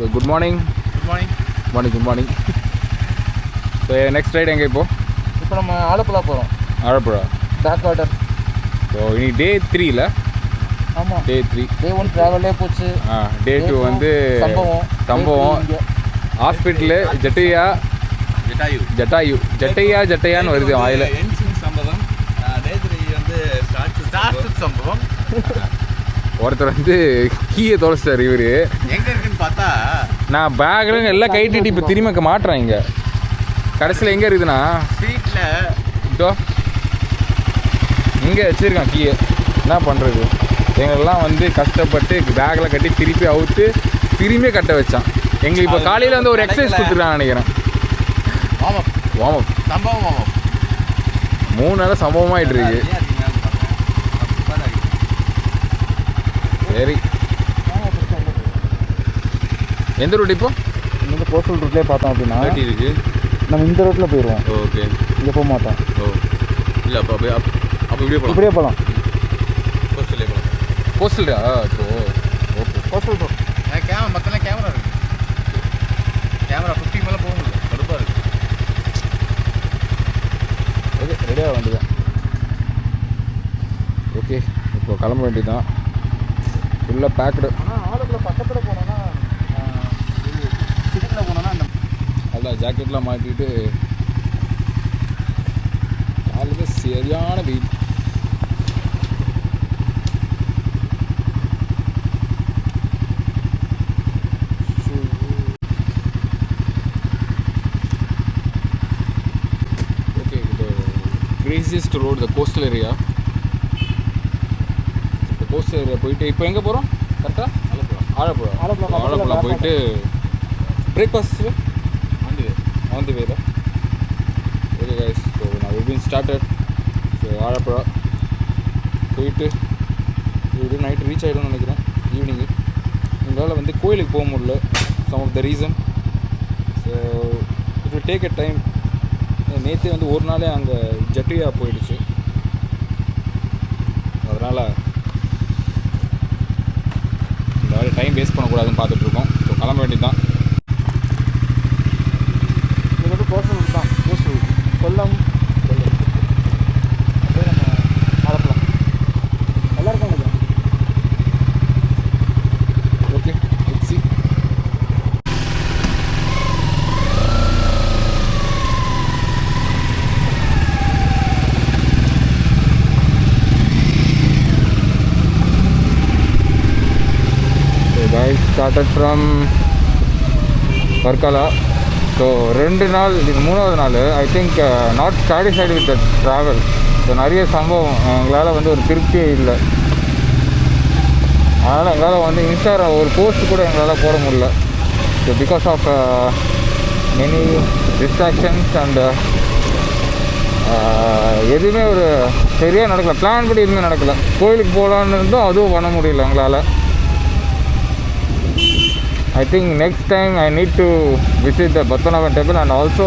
So good morning. Good morning. So next ride எங்கே இப்போ நம்ம ஆலப்புழா போகிறோம். Alappuzha back water. ஸோ இன்னைக்கு டே 3 ஆமாம், டே 3. டே 1 ட்ராவலே போச்சு. டே 2 வந்து சம்பவம் ஹாஸ்பிட்டலு ஜட்டையான்னு வருது ஆயில். சம்பவம் ஒருத்தர் வந்து கீயை தொலைச்சிட்டார். இவர் எங்கே இருக்குன்னு பார்த்தா நான் பேக்கில் எல்லாம் கைட்டிட்டு இப்போ திரும்ப மாட்டுறேன். இங்கே கடைசியில் எங்கே இருக்குதுண்ணா ஸ்ட்ரீட்டில் இதோ இங்கே வச்சுருக்கான் கீயை. என்ன பண்ணுறது, எங்களெல்லாம் வந்து கஷ்டப்பட்டு பேக்கில் கட்டி திருப்பி அவுத்து திரும்பி கட்ட வச்சான். எங்களுக்கு இப்போ காலையில் வந்து ஒரு எக்ஸசைஸ் கொடுத்துருக்கான்னு நினைக்கிறேன். வார்ம் சம்பவம் 3 நாள் சம்பவமாகிட்டு இருக்கு. சரி, எந்த ரூட் இப்போ? இந்த கோஸ்டல் ரூட்லேயே பார்த்தோம் அப்படின்னா இருக்கு. நம்ம இந்த ரூட்டில் போயிடுவோம். ஓகே, இங்கே போக மாட்டோம். இல்லை அப்போ இப்படியே போகலாம். கோஸ்டல்டா இப்போ ஓகே. கோஸ்டல் ரூட் மொத்தம் கேமரா இருக்குது. கேமரா 50 மேலே போக முடியல, கடுப்பாக இருக்குது. ஓகே, ரெடியாக வந்துதான். ஓகே, இப்போ கிளம்ப வேண்டியதுதான். ஃபுல்லாக பேக்கடு. ஆனால் ஆளுக்குள்ள பக்கத்தில் போனோன்னா சிட்டியில் போனோன்னா அந்த அதான் ஜாக்கெட்லாம் மாட்டிட்டு காலையில் சரியான வெயில். ஓகே, இது கிரேசியஸ்ட் ரோடு த கோஸ்டல் ஏரியா. இந்த கோஸ்டல் ஏரியா போயிட்டு இப்போ எங்கே போகிறோம் கரெக்டாக? ஆலப்புழா போயிட்டு பிரேக்ஃபாஸ்ட் ஆன் தி வேல. ஓகே கைஸ், ஸோ நான் will been started. So Alappuzha போயிட்டு இப்படி நைட்டு ரீச் ஆகிடும்னு நினைக்கிறேன். ஈவினிங்கு எங்களால் வந்து கோயிலுக்கு போக முடியல, some of the reason. So it will take a time. நேற்று வந்து ஒரு நாளே அங்கே ஜட்டியா போயிடுச்சு. அதனால் இந்த மாதிரி டைம் வேஸ்ட் பண்ணக்கூடாதுன்னு பார்த்துட்ருக்கோம். ஸோ கிளம்ப வேண்டியது தான். இது வந்து கோஸ்டல் ரூட் தான். கோஸ்டல் ரூட் கொல்லம் அப்படியே நம்ம ஆலப்புழா எல்லாருக்கும் நினைக்கிறேன். Okay, let's see. Guys, started from Varkala. So 2 நாள், இது 3வது நாள். I think not satisfied with the travel. So நிறைய சம்பவம் எங்களால் வந்து ஒரு திருப்தியே இல்லை. அதனால் எங்களால் வந்து இன்ஸ்டாகிராம் ஒரு போஸ்ட் கூட எங்களால் போட முடியல. So because of many distractions and எதுவுமே ஒரு சரியாக நடக்கலை. பிளான் படி எதுவுமே நடக்கலை. கோயிலுக்கு போகலான்னு இருந்தோம், அதுவும் பண்ண முடியல எங்களால். I think next time I need to visit the Padmanabhan temple and also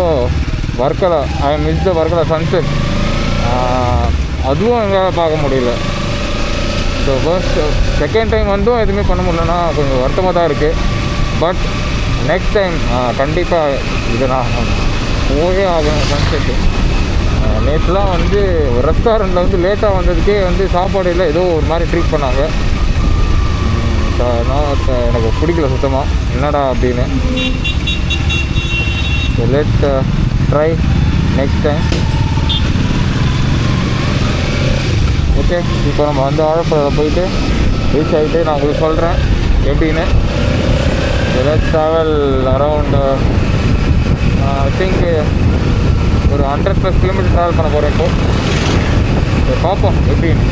Varkala. I missed the Varkala sunset. அதுவும் எங்களால் பார்க்க முடியல. ஸோ செகண்ட் டைம் வந்தும் எதுவுமே பண்ண முடியலன்னா கொஞ்சம் வருத்தமாக தான் இருக்குது. பட் நெக்ஸ்ட் டைம் கண்டிப்பாக இது நான் போயே ஆகணும் சன்செட்டு. நேற்றுலாம் வந்து ஒரு ரெஸ்டாரண்ட்டில் வந்து லேட்டாக வந்ததுக்கே வந்து சாப்பாடு இல்லை, ஏதோ ஒரு மாதிரி ட்ரீட் பண்ணாங்க. எனக்கு பிடிக்கல சுத்தமாக, என்னடா அப்படின்னு. Let try next time. Okay, இப்போ நம்ம வந்து ஆலப்புழாவில் போயிட்டு ரீச் ஆகிட்டு நான் உங்களுக்கு சொல்கிறேன் எப்படின்னு. Let travel around I think ஒரு 100+ கிலோமீட்டர் ட்ராவல் பண்ண போகிறேன். இப்போது பார்ப்போம் எப்படின்னு.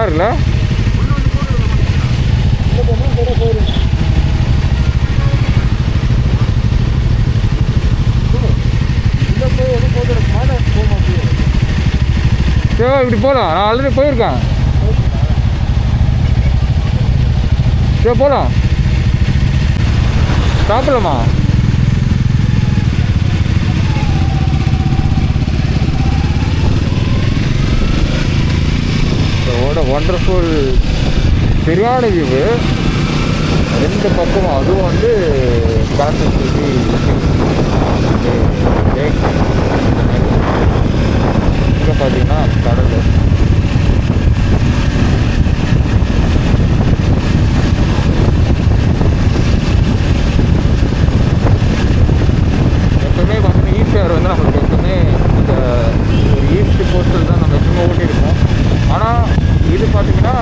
இருக்குல்ல. சரி இப்படி போகலாம், நான் ஆல்ரெடி போயிருக்கேன். சரி போகலாம், சாப்பிடலாமா? ஒண்டர்ஃபுல் சரியான வியூவு. 2 பக்கமும் அதுவும் வந்து காசு இங்கே பார்த்தீங்கன்னா கடல். எப்பவுமே பார்த்தீங்கன்னா ஈஸியாக வந்து நம்மளுக்கு எப்பவுமே இந்த ஒரு ஈஸ்ட் கோஸ்டல் தான் நம்ம எப்பவுமே ஓட்டியிருக்கோம். ஆனால் இது பார்த்தீங்கன்னா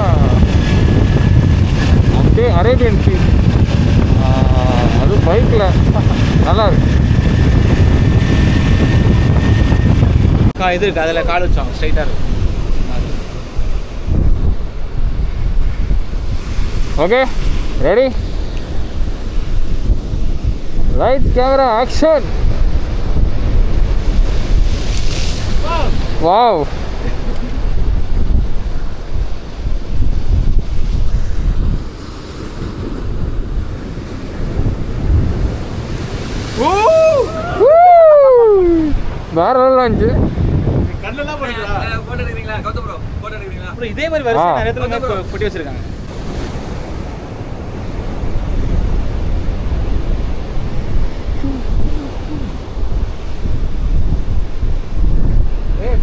அப்படியே அரேபியன் சீ, அதுவும் பைக்கில் நல்லா இருக்கு. இது இருக்குது, அதில் கால் வச்சோம் ஸ்ட்ரைட்டாக இருக்கும். Okay ready, light camera action. Wow, வேற லெவலில் இருந்துச்சு. இதே மாதிரி வரிசை நிறைய இடத்துல கொட்டி வச்சிருக்காங்க.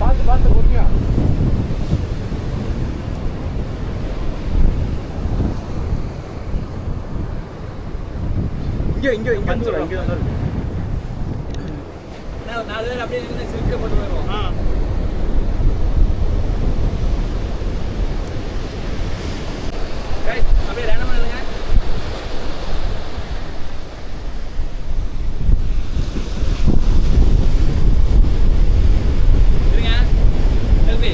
பார்த்து கொட்டியா இங்கே தான் இருக்கு. 4 பேர் அப்படியே இருந்து சிரிக்க போட்டு போயிடுவோம். அப்படியே ரேண்டமா இல்லைங்க. சரிங்க செல்ஃபி.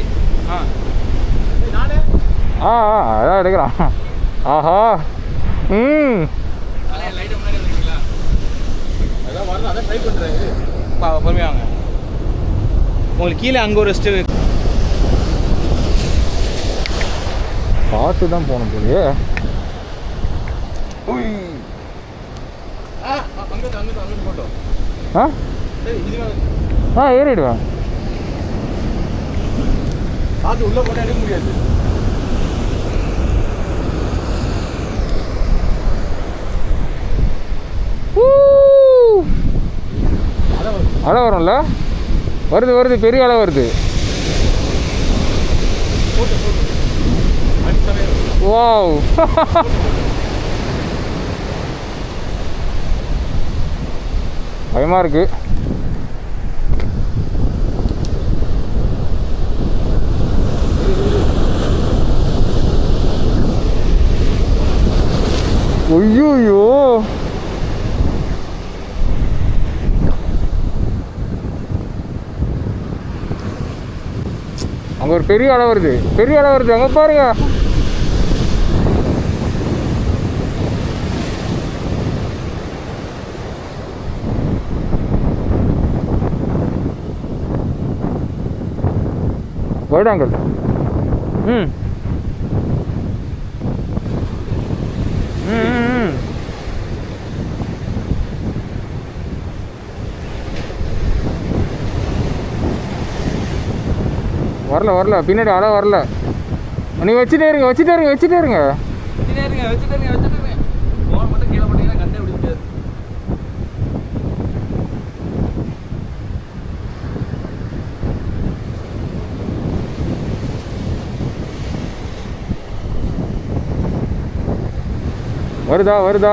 அதான் எடுக்கிறான். ஆஹா, லைட்டை முன்னாடி வந்துருக்கீங்களா? அதான் வரல, அதான் ட்ரை பண்ணுறாங்க. பொறுமையாங்க, உங்களுக்கு கீழே அங்கே ஒரு ஸ்டெப் பார்த்து தான் போகணும் போலியே. அங்கே போட்டோம். ஏறிடுவேன். பார்த்து உள்ளே போட்டால் எடுக்க முடியாது. அலை வரும்ல, வருது பெரிய அலை வருது. வாவ், பயமா இருக்கு. ஐயோ, அங்கே ஒரு பெரிய அலை வருது, அங்கே பாருங்க. வைடாங்கல். வரல பின்னாடி அலை வரல. நீங்கள் வச்சுட்டே இருங்க. ஃபோன் மட்டும் கீழே போட்டீங்கன்னா கண்டே விட முடியாது. வருதா வருது.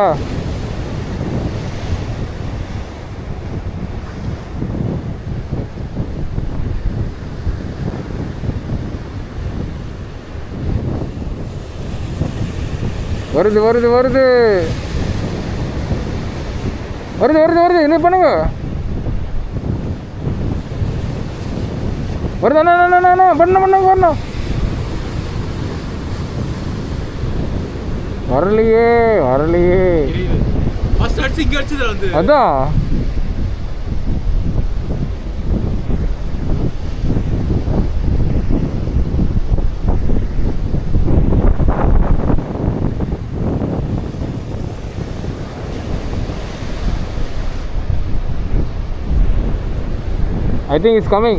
என்ன பண்ணுங்க. வருது, பண்ண வரணும். வரலையே வரலையே. ஃபர்ஸ்ட் அடிச்சு இங்க அடிச்சது வந்து அதான் I think it's coming.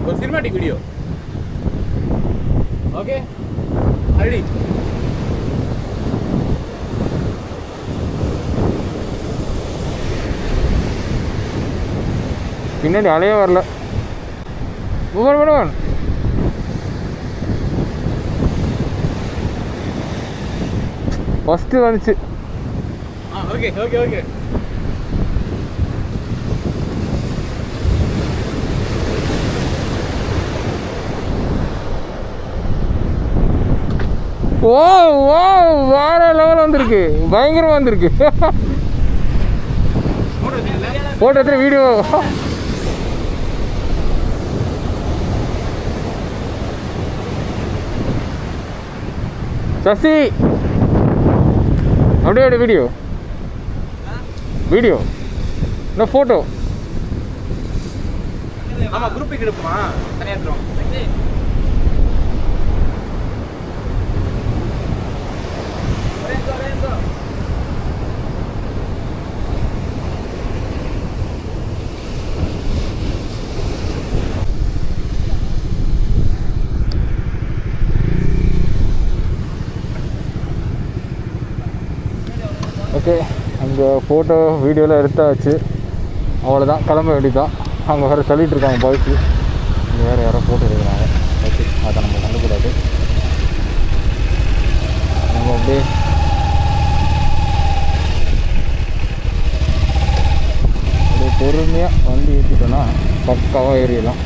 ஒரு சினிமாட்டிக் வீடியோ. Okay ready. பின்னாடி அலையே வரல. மூவ் ஃபஸ்ட்டு வந்துச்சு. Okay okay okay. ஓ ஓ வேற லெவல் வந்திருக்கு, பயங்கரமாக வந்திருக்கு. போட்டோ எடுத்து வீடியோ. சசி அப்படியே வீடியோ வீடியோ இன்னும் ஃபோட்டோ. ஆமாம் குரூப்புக்கு எடுப்போமா தனியாக எடுத்துருவோம். ஓகே, அந்த ஃபோட்டோ வீடியோலாம் எடுத்தாச்சு. அவ்வளோதான், கிளம்ப வேண்டியதான். அங்கே வேறு சொல்லிகிட்டு இருக்காங்க பாய்ஸு, இங்கே வேறு யாரோ ஃபோட்டோ எடுக்கிறாங்க. ஓகே, அதை நம்ம கண்டுக்கூடாது. நம்ம அப்படியே பொறுமையாக வண்டி ஏற்றிட்டோன்னா பக்காவாக ஏறிடலாம்.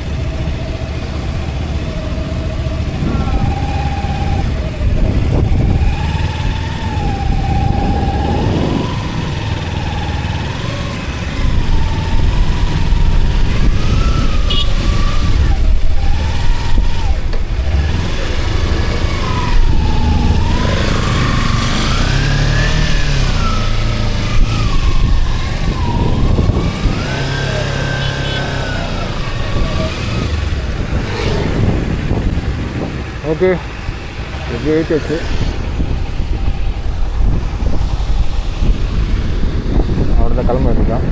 ஓகே, எப்படி ஏற்றியாச்சு. அவ்வளோதான், கிளம்ப வேண்டியதான்.